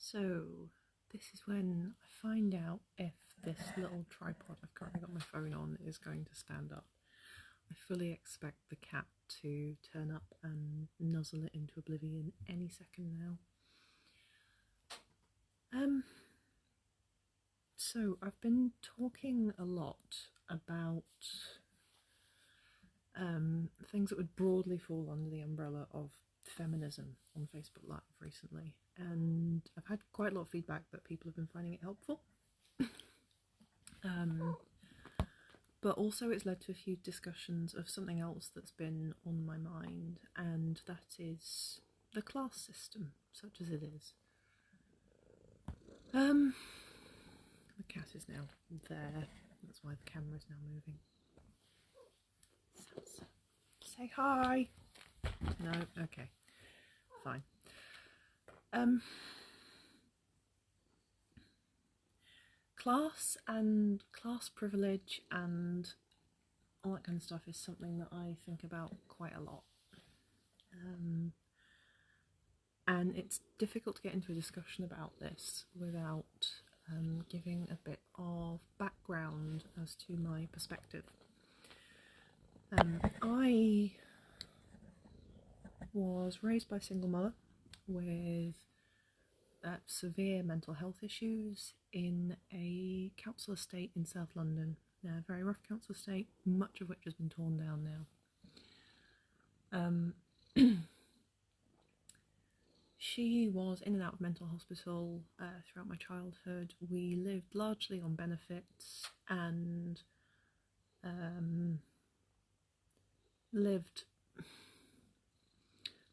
So this is when I find out if this little tripod I've currently got my phone on is going to stand up. I fully expect the cat to turn up and nuzzle it into oblivion any second now. So I've been talking a lot about things that would broadly fall under the umbrella of feminism on Facebook Live recently, and I've had quite a lot of feedback that people have been finding it helpful. But also it's led to a few discussions of something else that's been on my mind, and that is the class system, such as it is. The cat is now there, that's why the camera is now moving. Say hi! No? Okay. Fine. Class and class privilege and all that kind of stuff is something that I think about quite a lot. And it's difficult to get into a discussion about this without giving a bit of background as to my perspective. I was raised by a single mother with severe mental health issues in a council estate in South London. A very rough council estate, much of which has been torn down now. She was in and out of mental hospital throughout my childhood. We lived largely on benefits and lived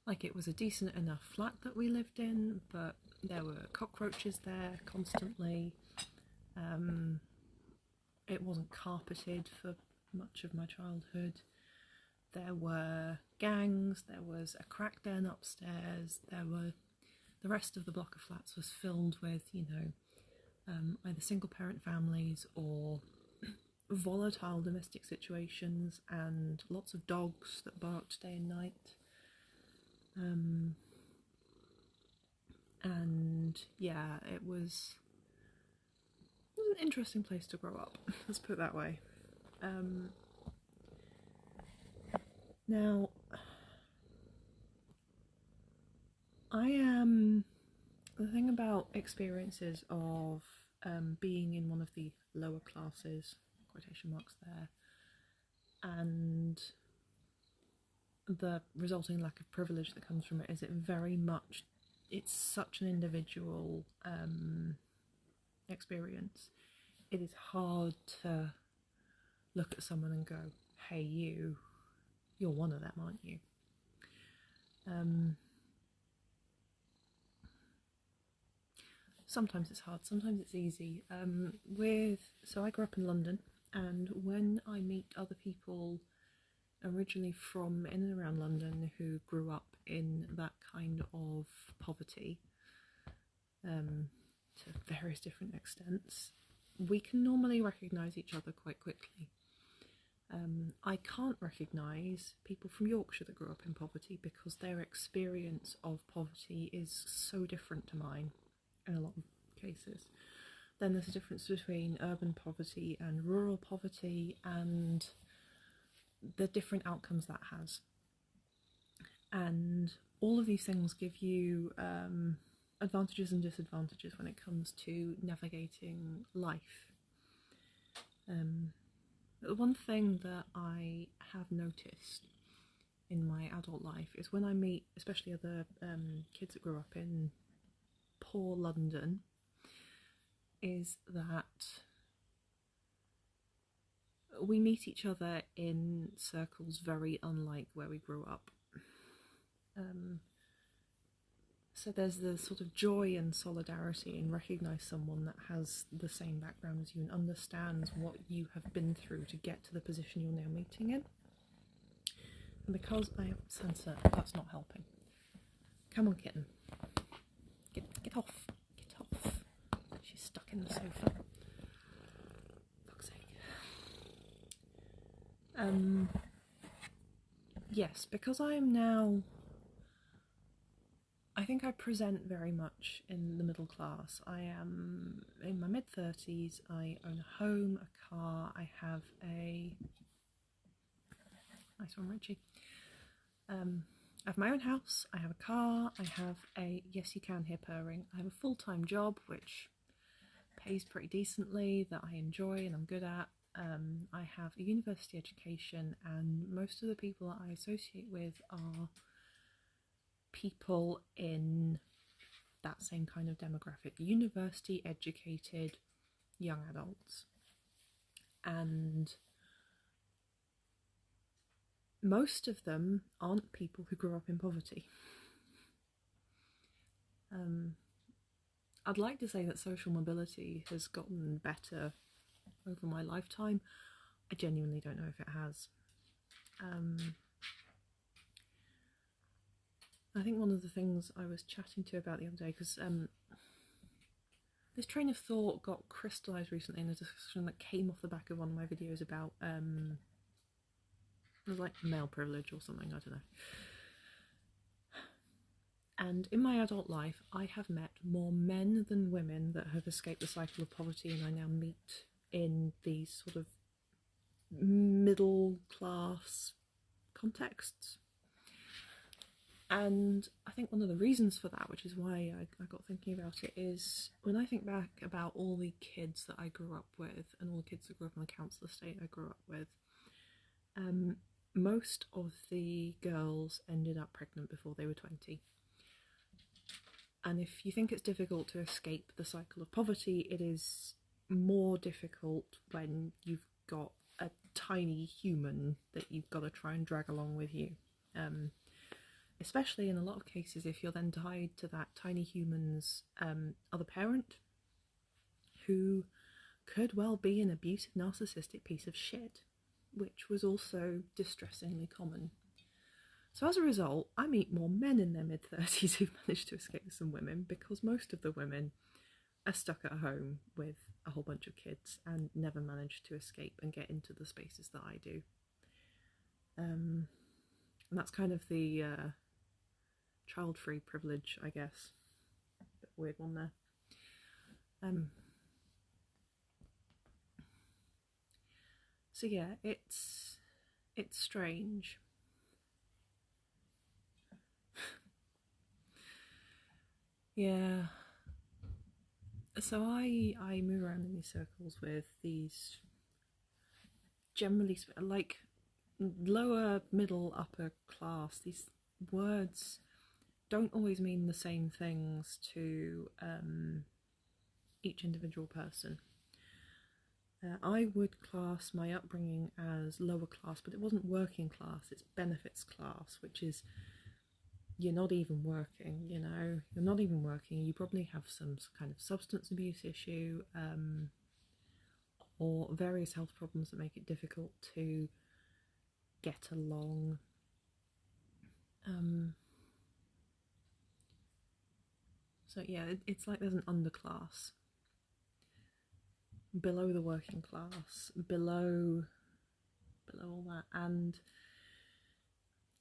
like it was a decent enough flat that we lived in, but there were cockroaches there constantly. It wasn't carpeted for much of my childhood. There were gangs, there was a crack den upstairs, the rest of the block of flats was filled with, either single parent families or volatile domestic situations, and lots of dogs that barked day and night. And yeah, it was an interesting place to grow up, let's put it that way. Now, the thing about experiences of being in one of the lower classes, quotation marks there, and the resulting lack of privilege that comes from it is it's such an individual experience. It is hard to look at someone and go, hey, you're one of them, aren't you? Sometimes it's hard, sometimes it's easy. So I grew up in London, and when I meet other people originally from in and around London who grew up in that kind of poverty, to various different extents, we can normally recognise each other quite quickly. I can't recognise people from Yorkshire that grew up in poverty because their experience of poverty is so different to mine in a lot of cases. Then there's a difference between urban poverty and rural poverty and the different outcomes that has. And all of these things give you advantages and disadvantages when it comes to navigating life. One thing that I have noticed in my adult life is when I meet especially other kids that grew up in poor London, is that we meet each other in circles very unlike where we grew up. So there's the sort of joy and solidarity in recognise someone that has the same background as you and understands what you have been through to get to the position you're now meeting in. And because I have censored, that's not helping. Come on, kitten. Get off. Get off. She's stuck in the sofa. Fuck's sake. Yes, because I am now, I think I present very much in the middle class. I am in my mid-30s, I own a home, a car, I have a... Nice one, Richie. I have my own house, I have a car, I have a... Yes, you can hear purring. I have a full-time job, which pays pretty decently, that I enjoy and I'm good at. I have a university education, and most of the people that I associate with are people in that same kind of demographic, university educated young adults. And most of them aren't people who grew up in poverty. I'd like to say that social mobility has gotten better over my lifetime. I genuinely don't know if it has. I think one of the things I was chatting to about the other day, because this train of thought got crystallised recently in a discussion that came off the back of one of my videos about it was like male privilege or something, I don't know. And in my adult life, I have met more men than women that have escaped the cycle of poverty, and I now meet in these sort of middle class contexts. And I think one of the reasons for that, which is why I got thinking about it, is when I think back about all the kids that I grew up with and all the kids that grew up on the council estate I grew up with, most of the girls ended up pregnant before they were 20. And if you think it's difficult to escape the cycle of poverty, it is more difficult when you've got a tiny human that you've got to try and drag along with you. Especially in a lot of cases if you're then tied to that tiny human's other parent, who could well be an abusive, narcissistic piece of shit, which was also distressingly common. So as a result, I meet more men in their mid-30s who've managed to escape than women, because most of the women are stuck at home with a whole bunch of kids and never manage to escape and get into the spaces that I do. And that's kind of the child-free privilege, I guess. Bit weird one there. So yeah, it's strange. Yeah. So I move around in these circles with these generally like lower, middle, upper class. These words don't always mean the same things to each individual person. I would class my upbringing as lower class, but it wasn't working class, it's benefits class, which is you're not even working, you know, you're not even working, you probably have some kind of substance abuse issue or various health problems that make it difficult to get along. So yeah, it's like there's an underclass below the working class, below all that, and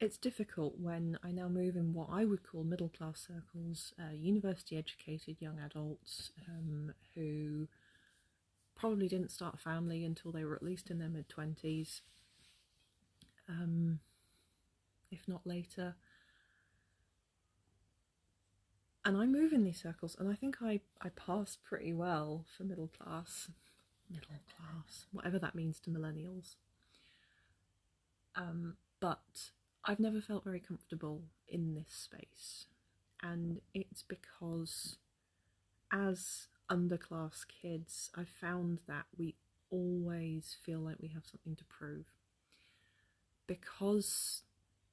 it's difficult when I now move in what I would call middle class circles, university educated young adults who probably didn't start a family until they were at least in their mid-20s, if not later. And I move in these circles, and I think I pass pretty well for middle class, whatever that means to millennials. But I've never felt very comfortable in this space, and it's because as underclass kids, I've found that we always feel like we have something to prove, because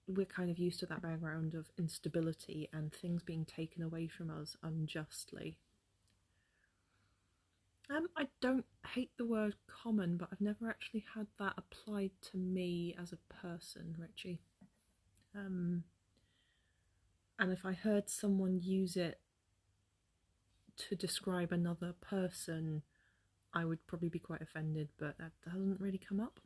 we're kind of used to that background of instability and things being taken away from us unjustly. I don't hate the word common, but I've never actually had that applied to me as a person, Richie. And if I heard someone use it to describe another person, I would probably be quite offended, but that doesn't really come up.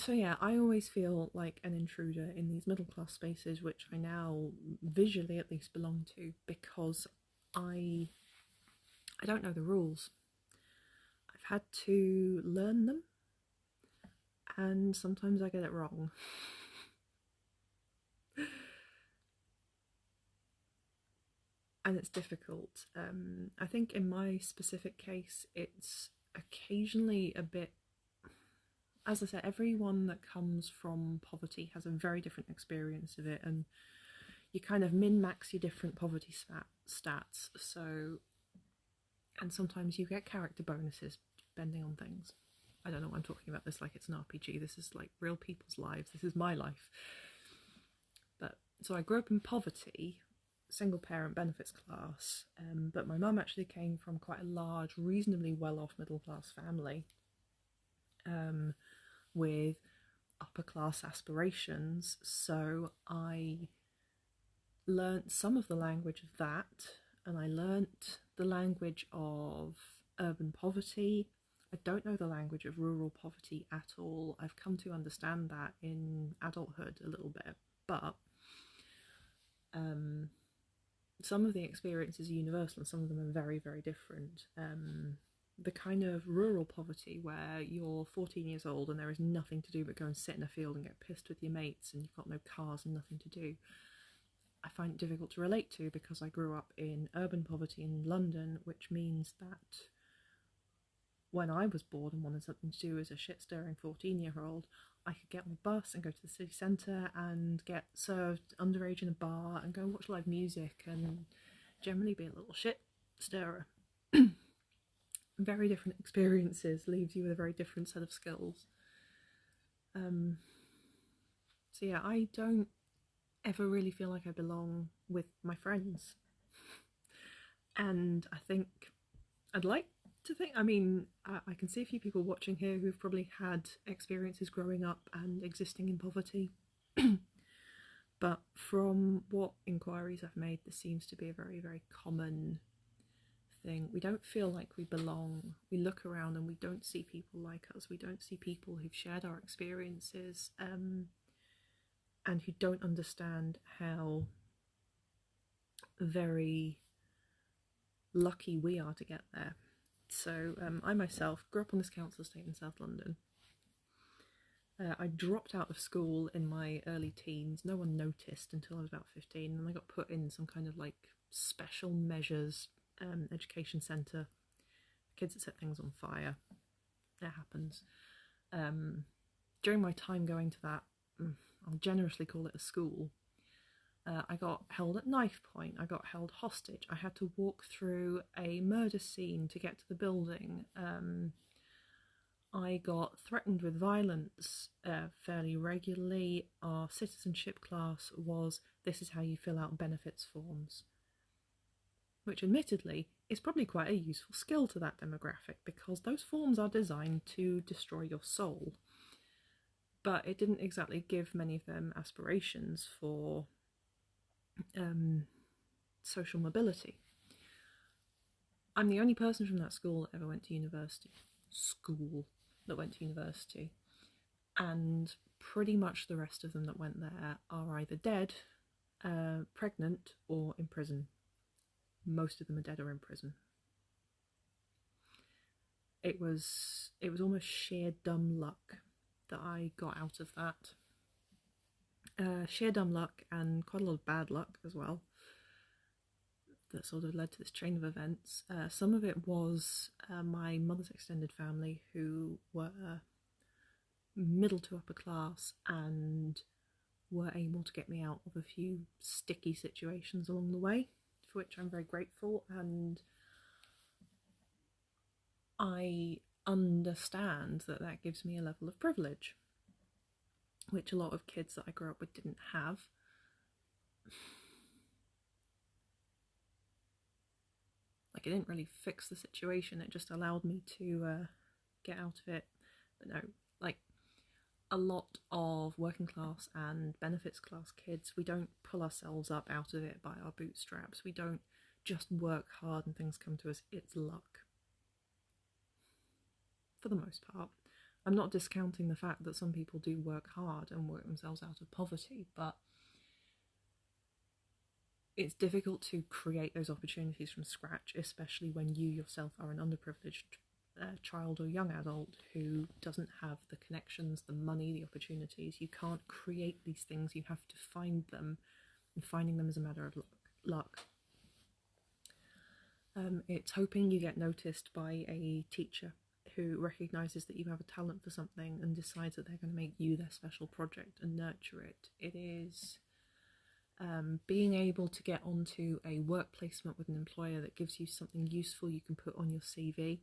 So yeah, I always feel like an intruder in these middle class spaces, which I now visually at least belong to, because I I don't know the rules. I've had to learn them, and sometimes I get it wrong. And it's difficult. I think in my specific case, it's occasionally a bit, as I said, everyone that comes from poverty has a very different experience of it, and you kind of min-max your different poverty stats. So, and sometimes you get character bonuses depending on things. I don't know why I'm talking about this like it's an RPG. This is like real people's lives. This is my life. But so I grew up in poverty, single parent benefits class, but my mum actually came from quite a large, reasonably well-off middle class family, with upper class aspirations. So I learnt some of the language of that, and I learnt the language of urban poverty. I don't know the language of rural poverty at all. I've come to understand that in adulthood a little bit, but some of the experiences are universal and some of them are very, very different. The kind of rural poverty where you're 14 years old and there is nothing to do but go and sit in a field and get pissed with your mates and you've got no cars and nothing to do, I find it difficult to relate to because I grew up in urban poverty in London, which means that when I was bored and wanted something to do as a shit-stirring 14-year-old, I could get on a bus and go to the city centre and get served underage in a bar and go and watch live music and generally be a little shit-stirrer. Very different experiences, leaves you with a very different set of skills. So yeah, I don't ever really feel like I belong with my friends. And I think I'd like to think, I mean, I can see a few people watching here who've probably had experiences growing up and existing in poverty. But from what inquiries I've made, this seems to be a very, very common thing. We don't feel like we belong. We look around and we don't see people like us. We don't see people who've shared our experiences, and who don't understand how very lucky we are to get there. So I myself grew up on this council estate in South London. I dropped out of school in my early teens. No one noticed until I was about 15, and I got put in some kind of like special measures education centre. Kids that set things on fire. It happens. During my time going to that, I'll generously call it a school, I got held at knife point, I got held hostage, I had to walk through a murder scene to get to the building, I got threatened with violence fairly regularly. Our citizenship class was, this is how you fill out benefits forms, which admittedly is probably quite a useful skill to that demographic because those forms are designed to destroy your soul. But it didn't exactly give many of them aspirations for social mobility. I'm the only person from that school that ever went to university. And pretty much the rest of them that went there are either dead, pregnant, or in prison. Most of them are dead or in prison. It was almost sheer dumb luck that I got out of that. Sheer dumb luck and quite a lot of bad luck as well that sort of led to this chain of events. Some of it was my mother's extended family, who were middle to upper class and were able to get me out of a few sticky situations along the way, for which I'm very grateful, and I understand that that gives me a level of privilege, which a lot of kids that I grew up with didn't have. Like, it didn't really fix the situation, it just allowed me to get out of it. But no, like, a lot of working class and benefits class kids, we don't pull ourselves up out of it by our bootstraps. We don't just work hard and things come to us. It's luck, for the most part. I'm not discounting the fact that some people do work hard and work themselves out of poverty, but it's difficult to create those opportunities from scratch, especially when you yourself are an underprivileged child or young adult who doesn't have the connections, the money, the opportunities. You can't create these things, you have to find them, and finding them is a matter of luck. It's hoping you get noticed by a teacher who recognises that you have a talent for something and decides that they're going to make you their special project and nurture it. It is being able to get onto a work placement with an employer that gives you something useful you can put on your CV.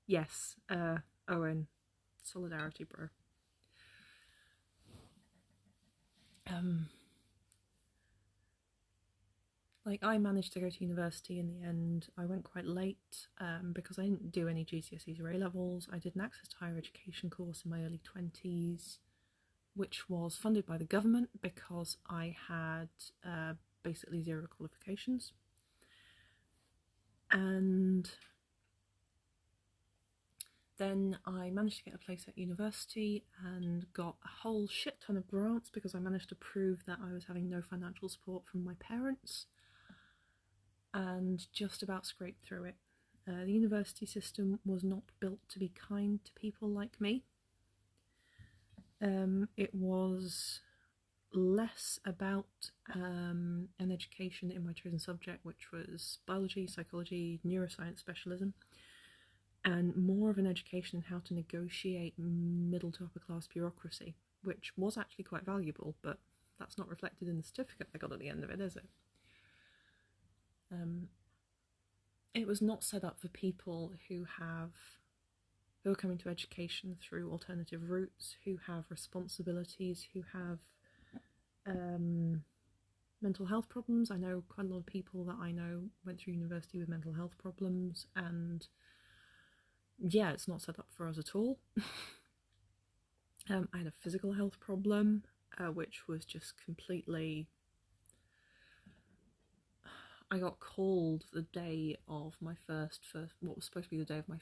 Yes, Owen, solidarity, bro. Like, I managed to go to university in the end. I went quite late because I didn't do any GCSEs or A-levels. I did an access to higher education course in my early 20s, which was funded by the government because I had basically zero qualifications. And then I managed to get a place at university and got a whole shit ton of grants because I managed to prove that I was having no financial support from my parents, and just about scraped through it. The university system was not built to be kind to people like me. It was less about an education in my chosen subject, which was biology, psychology, neuroscience specialism, and more of an education in how to negotiate middle to upper class bureaucracy, which was actually quite valuable, but that's not reflected in the certificate I got at the end of it, is it? It was not set up for people who are coming to education through alternative routes, who have responsibilities, who have mental health problems. I know quite a lot of people that I know went through university with mental health problems, and yeah, it's not set up for us at all. I had a physical health problem, which was just completely... I got called the day of my first what was supposed to be the day of my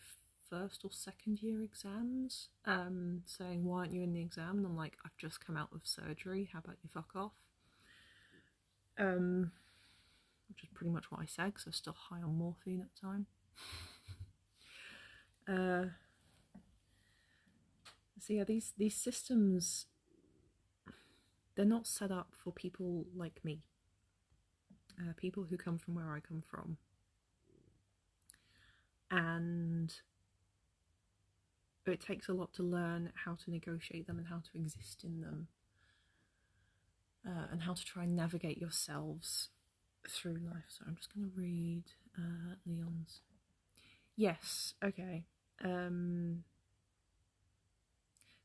first or second year exams, saying, why aren't you in the exam? And I'm like, I've just come out of surgery, how about you fuck off? Which is pretty much what I said, because I was still high on morphine at the time. So yeah, these systems, they're not set up for people like me. People who come from where I come from. And it takes a lot to learn how to negotiate them and how to exist in them, and how to try and navigate yourselves through life. So I'm just going to read Leon's. Yes, okay.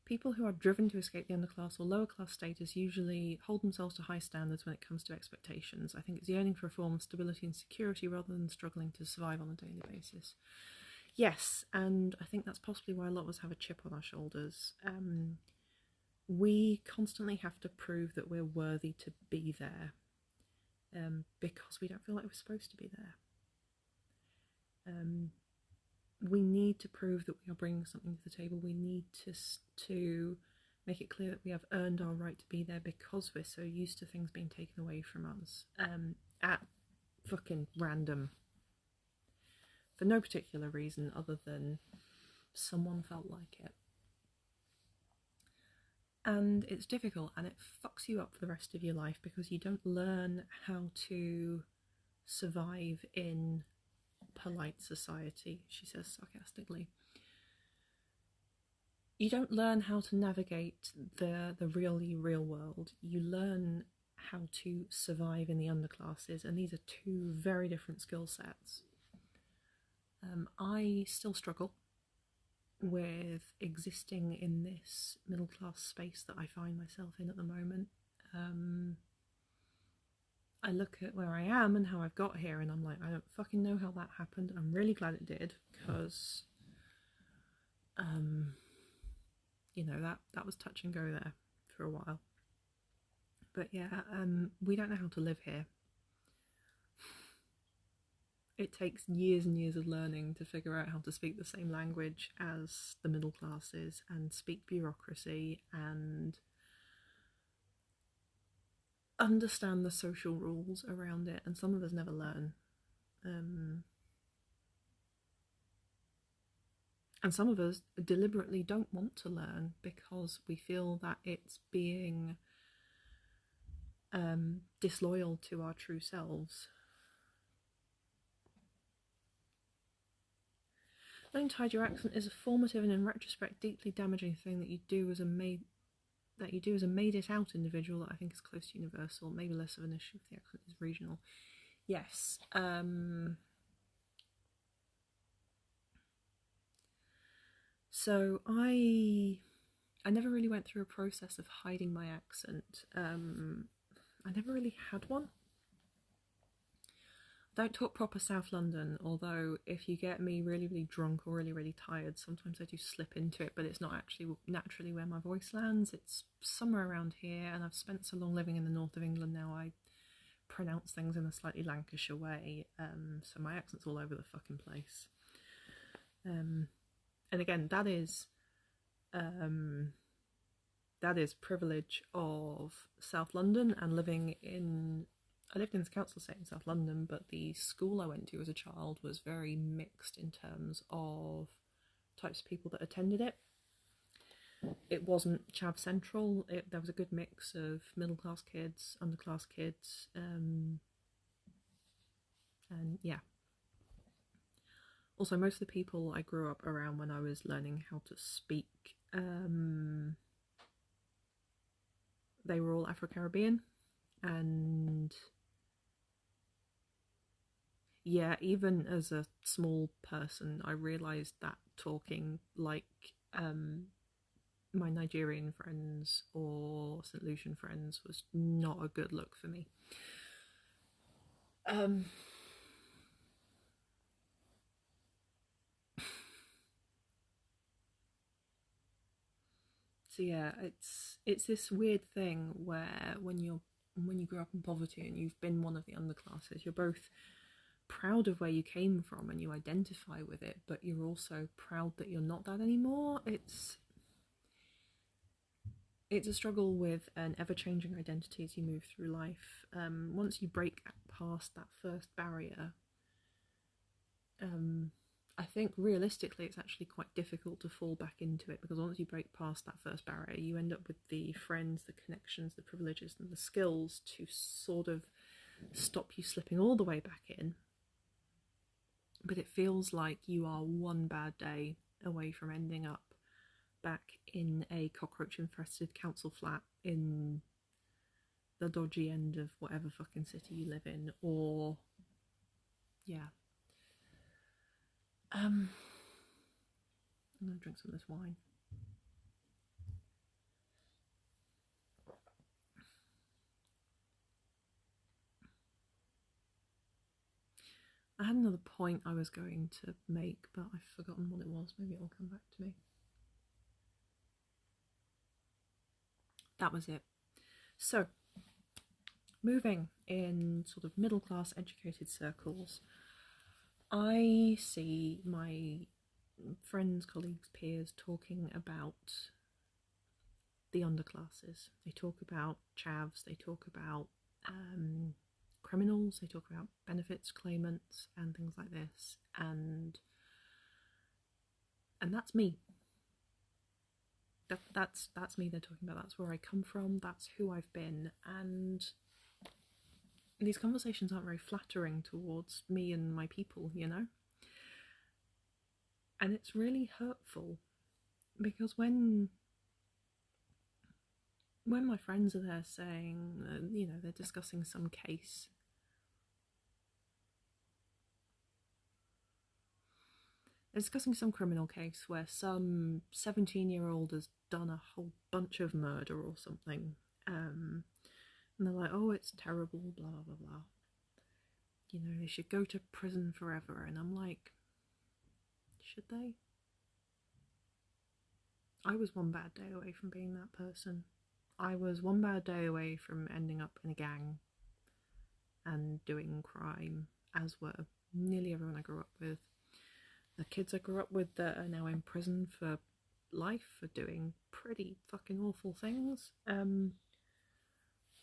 People who are driven to escape the underclass or lower class status usually hold themselves to high standards when it comes to expectations. I think it's yearning for a form of stability and security rather than struggling to survive on a daily basis. Yes, and I think that's possibly why a lot of us have a chip on our shoulders. We constantly have to prove that we're worthy to be there, because we don't feel like we're supposed to be there. We need to prove that we are bringing something to the table. We need to make it clear that we have earned our right to be there because we're so used to things being taken away from us at fucking random, for no particular reason other than someone felt like it. And it's difficult, and it fucks you up for the rest of your life because you don't learn how to survive in polite society, she says sarcastically. You don't learn how to navigate the really real world. You learn how to survive in the underclasses, and these are two very different skill sets. I still struggle with existing in this middle class space that I find myself in at the moment. I look at where I am and how I've got here, and I'm like, I don't fucking know how that happened. I'm really glad it did, because you know, that was touch and go there for a while. But yeah, we don't know how to live here. It takes years and years of learning to figure out how to speak the same language as the middle classes and speak bureaucracy and understand the social rules around it. And some of us never learn. And some of us deliberately don't want to learn because we feel that it's being disloyal to our true selves. Learning to hide your accent is a formative and, in retrospect, deeply damaging thing that you do as a made it out individual that I think is close to universal. Maybe less of an issue if the accent is regional. Yes. So I never really went through a process of hiding my accent. I never really had one. I don't talk proper South London, although if you get me really, really drunk or really, really tired, sometimes I do slip into it, but it's not actually naturally where my voice lands. It's somewhere around here, and I've spent so long living in the north of England now, I pronounce things in a slightly Lancashire way, so my accent's all over the fucking place. And again, that is privilege of South London and living in... I lived in the council estate in South London, but the school I went to as a child was very mixed in terms of types of people that attended it. It wasn't Chav Central. There was a good mix of middle class kids, underclass kids, and yeah. Also, most of the people I grew up around when I was learning how to speak, they were all Afro-Caribbean, and yeah, even as a small person, I realised that talking like my Nigerian friends or St. Lucian friends was not a good look for me. So yeah, it's this weird thing where when you grow up in poverty and you've been one of the underclasses, you're both proud of where you came from and you identify with it, but you're also proud that you're not that anymore. It's a struggle with an ever-changing identity as you move through life. Once you break past that first barrier, I think realistically it's actually quite difficult to fall back into it, because once you break past that first barrier, you end up with the friends, the connections, the privileges and the skills to sort of stop you slipping all the way back in. But it feels like you are one bad day away from ending up back in a cockroach-infested council flat in the dodgy end of whatever fucking city you live in, or yeah. I'm gonna drink some of this wine. I had another point I was going to make, but I've forgotten what it was. Maybe it'll come back to me. That was it. So, moving in sort of middle class educated circles, I see my friends, colleagues, peers talking about the underclasses. They talk about chavs, they talk about criminals, they talk about benefits claimants and things like this, and that's me. That's me they're talking about. That's where I come from, that's who I've been, and these conversations aren't very flattering towards me and my people, you know? And it's really hurtful, because when my friends are there saying, they're discussing some case, they're discussing some criminal case where some 17-year-old has done a whole bunch of murder or something, and they're like, oh, it's terrible, blah, blah, blah, blah. They should go to prison forever. And I'm like, should they? I was one bad day away from being that person. I was one bad day away from ending up in a gang and doing crime, as were nearly everyone I grew up with. The kids I grew up with that are now in prison for life for doing pretty fucking awful things. I'm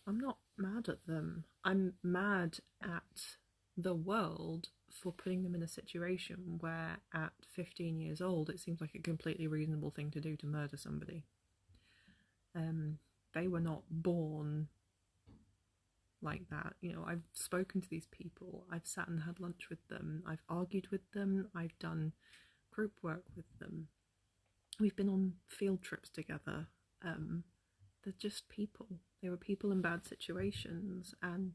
not mad at them. I'm mad at the world for putting them in a situation where at 15 years old it seems like a completely reasonable thing to do to murder somebody. They were not born like that. You know, I've spoken to these people, I've sat and had lunch with them, I've argued with them, I've done group work with them, we've been on field trips together. They're just people. They were people in bad situations, and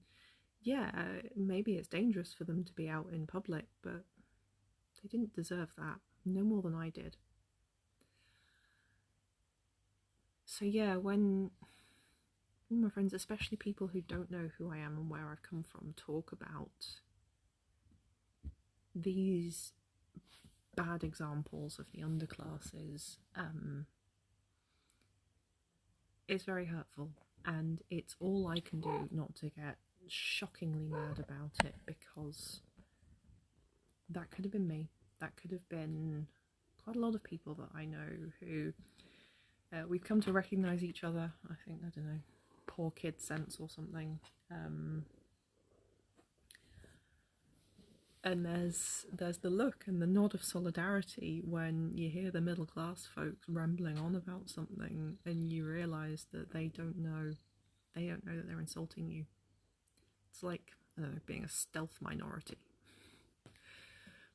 yeah, maybe it's dangerous for them to be out in public, but they didn't deserve that, no more than I did. So yeah, when my friends, especially people who don't know who I am and where I've come from, talk about these bad examples of the underclasses, it's very hurtful, and it's all I can do not to get shockingly mad about it, because that could have been me. That could have been quite a lot of people that I know who we've come to recognise each other. I think, I don't know, poor kid sense or something. And there's the look and the nod of solidarity when you hear the middle class folks rambling on about something and you realise that they don't know that they're insulting you. It's like, I don't know, being a stealth minority.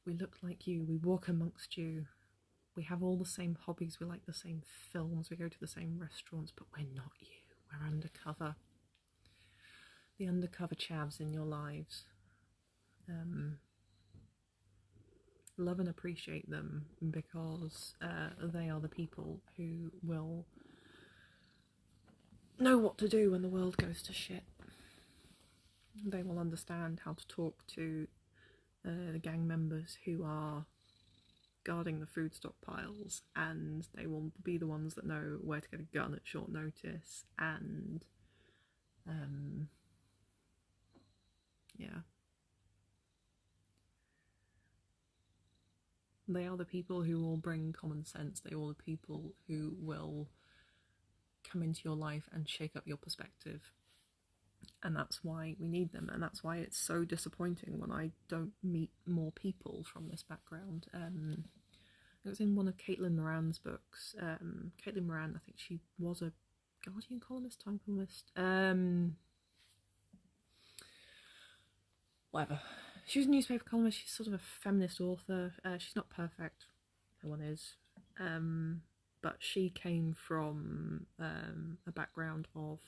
We look like you, we walk amongst you, we have all the same hobbies, we like the same films, we go to the same restaurants, but we're not you. We're undercover. The undercover chavs in your lives. Love and appreciate them, because they are the people who will know what to do when the world goes to shit. They will understand how to talk to the gang members who are guarding the food stockpiles, and they will be the ones that know where to get a gun at short notice, and yeah. They are the people who will bring common sense. They are the people who will come into your life and shake up your perspective. And that's why we need them, and that's why it's so disappointing when I don't meet more people from this background. It was in one of Caitlin Moran's books. Caitlin Moran, I think she was a Guardian columnist, Time columnist, whatever. She was a newspaper columnist. She's sort of a feminist author. She's not perfect, no one is, but she came from a background of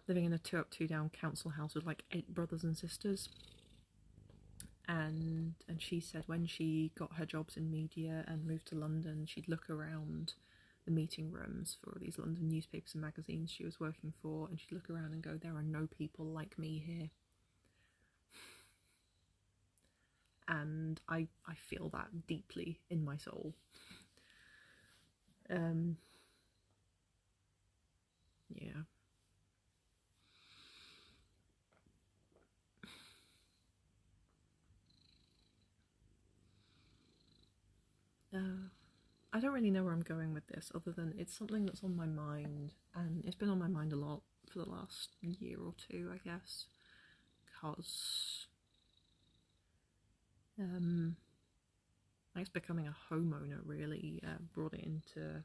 living in a 2 up 2 down council house with like 8 brothers and sisters, and she said when she got her jobs in media and moved to London, she'd look around the meeting rooms for these London newspapers and magazines she was working for, and she'd look around and go, there are no people like me here. And I feel that deeply in my soul. Yeah. I don't really know where I'm going with this, other than it's something that's on my mind, and it's been on my mind a lot for the last year or two, I guess, because I guess becoming a homeowner really brought it into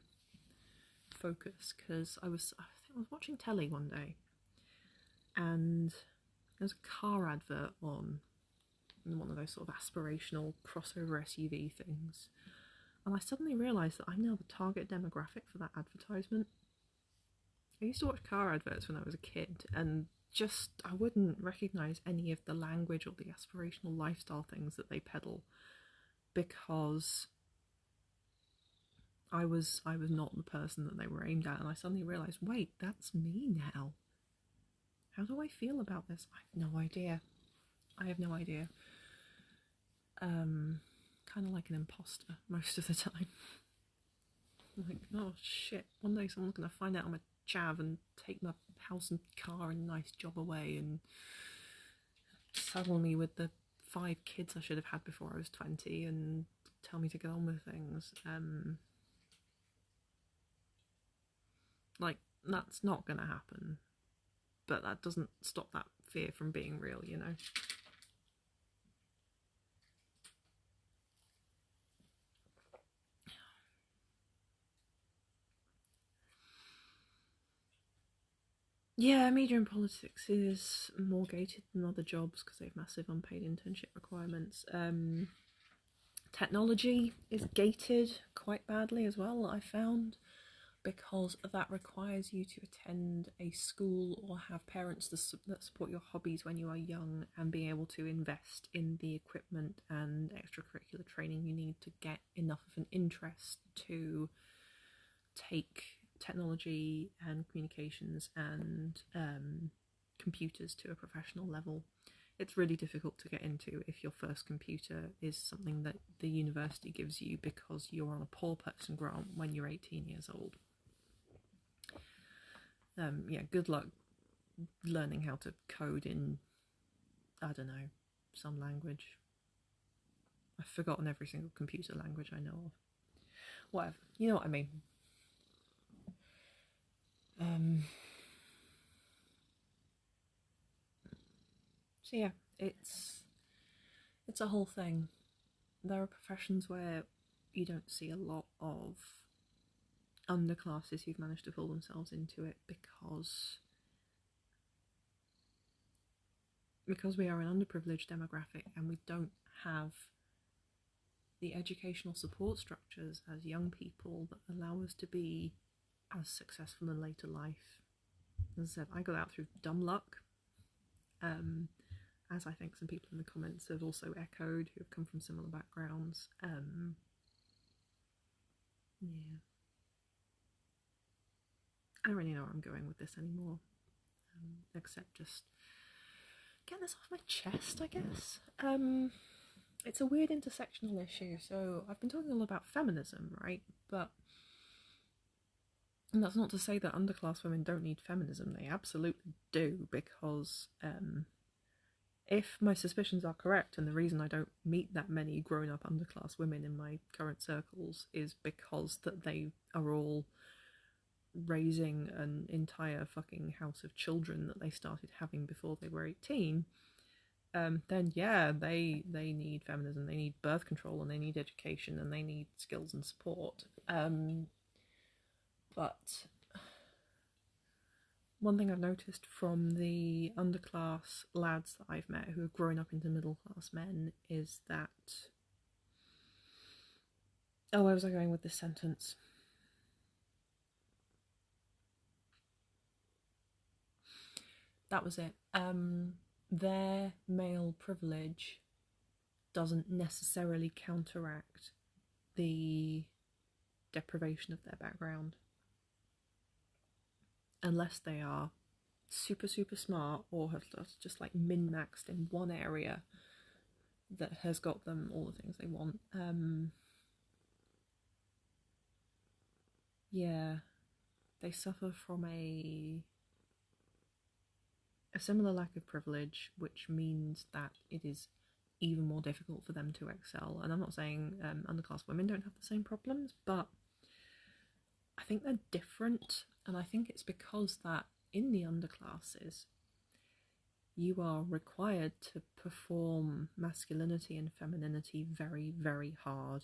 focus, because I was watching telly one day, and there was a car advert on, one of those sort of aspirational crossover SUV things, and I suddenly realised that I'm now the target demographic for that advertisement. I used to watch car adverts when I was a kid, and just I wouldn't recognise any of the language or the aspirational lifestyle things that they peddle, because I was not the person that they were aimed at, and I suddenly realised, wait, that's me now. How do I feel about this? I have no idea. Kind of like an imposter most of the time. Like, oh shit, one day someone's going to find out I'm a chav and take my house and car and nice job away and saddle me with the 5 kids I should have had before I was 20 and tell me to get on with things. Like, that's not going to happen. But that doesn't stop that fear from being real, you know? Yeah, media and politics is more gated than other jobs because they have massive unpaid internship requirements. Technology is gated quite badly as well, I found, because that requires you to attend a school or have parents that support your hobbies when you are young and be able to invest in the equipment and extracurricular training you need to get enough of an interest to take technology and communications and computers to a professional level. It's really difficult to get into if your first computer is something that the university gives you because you're on a poor person grant when you're 18 years old. Yeah, good luck learning how to code in, I don't know, some language. I've forgotten every single computer language I know of. Whatever, you know what I mean. So yeah, it's a whole thing. There are professions where you don't see a lot of underclasses who've managed to pull themselves into it because we are an underprivileged demographic and we don't have the educational support structures as young people that allow us to be as successful in later life. As I said, I got out through dumb luck, as I think some people in the comments have also echoed who have come from similar backgrounds. Yeah. I don't really know where I'm going with this anymore, except just get this off my chest, I guess. It's a weird intersectional issue. So I've been talking a lot about feminism, right? And that's not to say that underclass women don't need feminism. They absolutely do, because if my suspicions are correct, and the reason I don't meet that many grown-up underclass women in my current circles is because that they are all raising an entire fucking house of children that they started having before they were 18, then yeah, they need feminism, they need birth control, and they need education, and they need skills and support. But one thing I've noticed from the underclass lads that I've met who have grown up into middle class men is that... Oh, where was I going with this sentence? That was it. Their male privilege doesn't necessarily counteract the deprivation of their background, unless they are super smart or have just like min-maxed in one area that has got them all the things they want. Yeah, they suffer from a similar lack of privilege, which means that it is even more difficult for them to excel. And I'm not saying underclass women don't have the same problems, but I think they're different, and I think it's because that in the underclasses you are required to perform masculinity and femininity very, very hard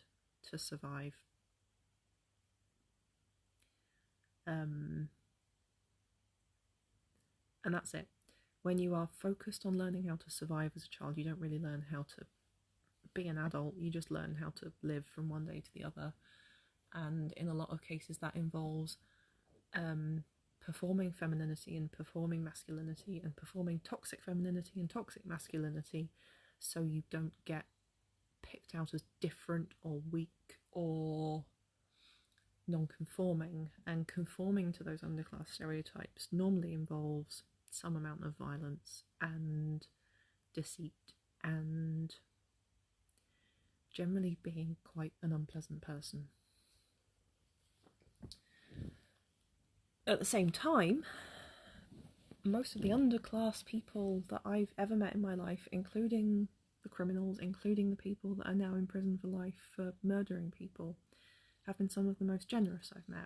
to survive. And that's it. When you are focused on learning how to survive as a child, you don't really learn how to be an adult, you just learn how to live from one day to the other. And in a lot of cases that involves performing femininity and performing masculinity and performing toxic femininity and toxic masculinity, so you don't get picked out as different or weak or non-conforming. And conforming to those underclass stereotypes normally involves some amount of violence and deceit and generally being quite an unpleasant person. At the same time, most of the underclass people that I've ever met in my life, including the criminals, including the people that are now in prison for life for murdering people, have been some of the most generous I've met.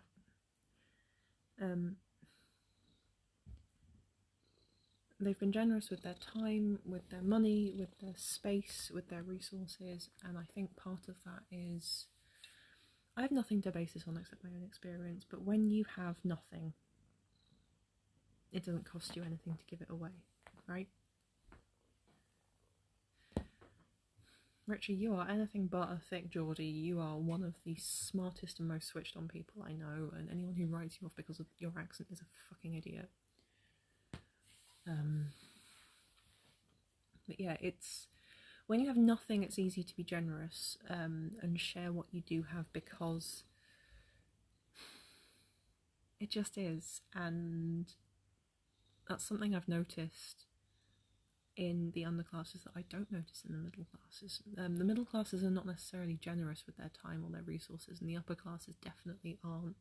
They've been generous with their time, with their money, with their space, with their resources, and I think part of that is, I have nothing to base this on except my own experience, but when you have nothing, it doesn't cost you anything to give it away, right? Richie, you are anything but a thick Geordie. You are one of the smartest and most switched on people I know, and anyone who writes you off because of your accent is a fucking idiot. But yeah, it's when you have nothing, it's easy to be generous and share what you do have, because it just is. And that's something I've noticed in the underclasses that I don't notice in the middle classes. The middle classes are not necessarily generous with their time or their resources, and the upper classes definitely aren't,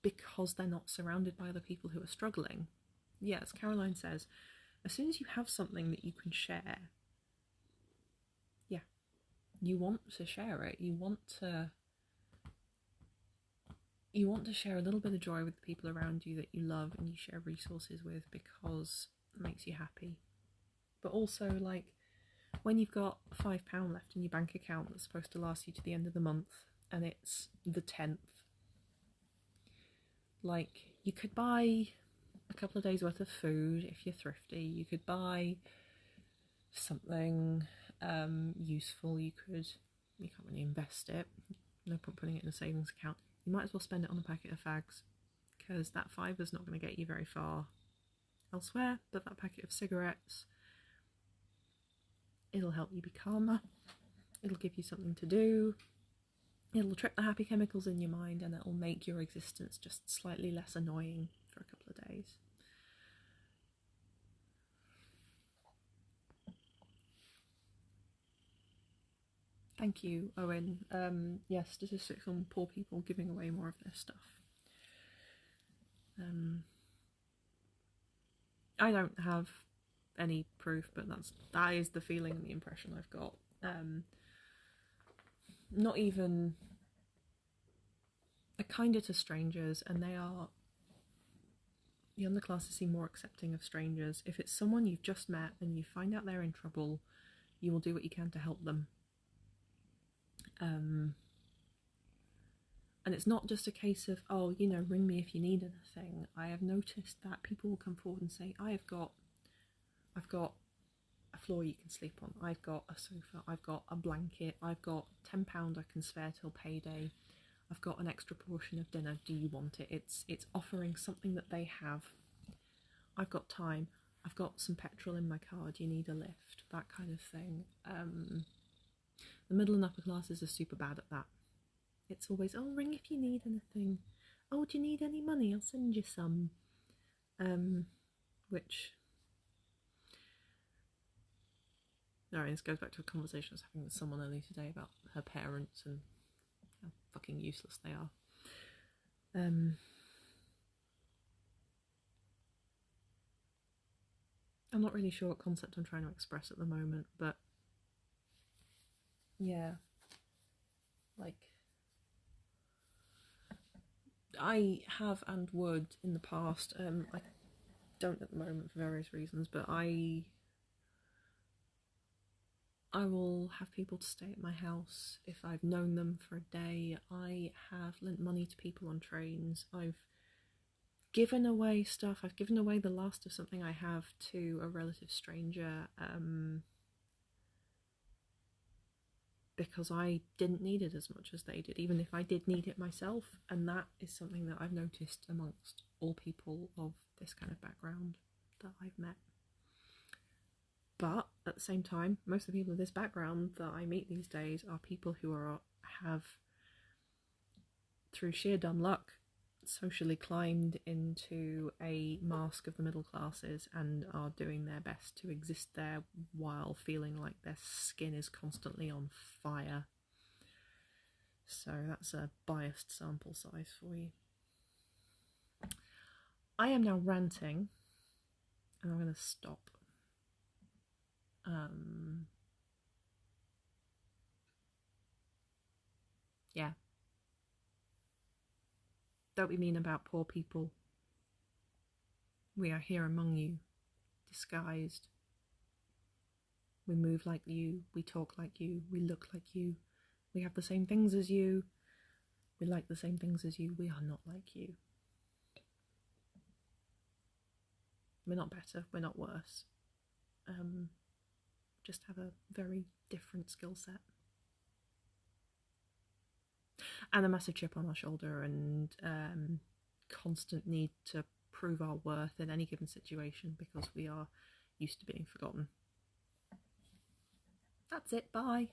because they're not surrounded by other people who are struggling. Yeah, as Caroline says, as soon as you have something that you can share, yeah, you want to share it. You want to share a little bit of joy with the people around you that you love and you share resources with, because it makes you happy. But also, like, when you've got £5 left in your bank account that's supposed to last you to the end of the month, and it's the 10th, like, you could buy a couple of days worth of food if you're thrifty. You could buy something useful. You can't really invest it. No point putting it in a savings account. You might as well spend it on a packet of fags, because that £5's not going to get you very far elsewhere, but that packet of cigarettes, it'll help you be calmer, it'll give you something to do, it'll trip the happy chemicals in your mind, and it'll make your existence just slightly less annoying for a couple of days. Thank you, Owen. Yes, statistics on poor people giving away more of their stuff. I don't have any proof, but that is the feeling and the impression I've got. Not even are kinder to strangers, and the underclasses seem more accepting of strangers. If it's someone you've just met and you find out they're in trouble, you will do what you can to help them. And it's not just a case of, oh, ring me if you need anything. I have noticed that people will come forward and say, I've got a floor you can sleep on, I've got a sofa, I've got a blanket, I've got £10 I can spare till payday, I've got an extra portion of dinner, do you want it? It's offering something that they have. I've got time, I've got some petrol in my car, do you need a lift? That kind of thing. The middle and upper classes are super bad at that. It's always, oh, ring if you need anything. Oh, do you need any money? I'll send you some. Which... Alright, this goes back to a conversation I was having with someone earlier today about her parents and how fucking useless they are. I'm not really sure what concept I'm trying to express at the moment, but yeah, like, I have and would in the past, I don't at the moment for various reasons, but I will have people to stay at my house if I've known them for a day. I have lent money to people on trains. I've given away stuff. I've given away the last of something I have to a relative stranger because I didn't need it as much as they did, even if I did need it myself. And that is something that I've noticed amongst all people of this kind of background that I've met. But at the same time, most of the people of this background that I meet these days are people who have, through sheer dumb luck, socially climbed into a mask of the middle classes and are doing their best to exist there while feeling like their skin is constantly on fire. So that's a biased sample size for you. I am now ranting, and I'm going to stop. Yeah. Don't be mean about poor people. We are here among you, disguised. We move like you, we talk like you, we look like you, we have the same things as you, we like the same things as you. We are not like you. We're not better, we're not worse. Just have a very different skill set. And a massive chip on our shoulder, and constant need to prove our worth in any given situation because we are used to being forgotten. That's it, bye.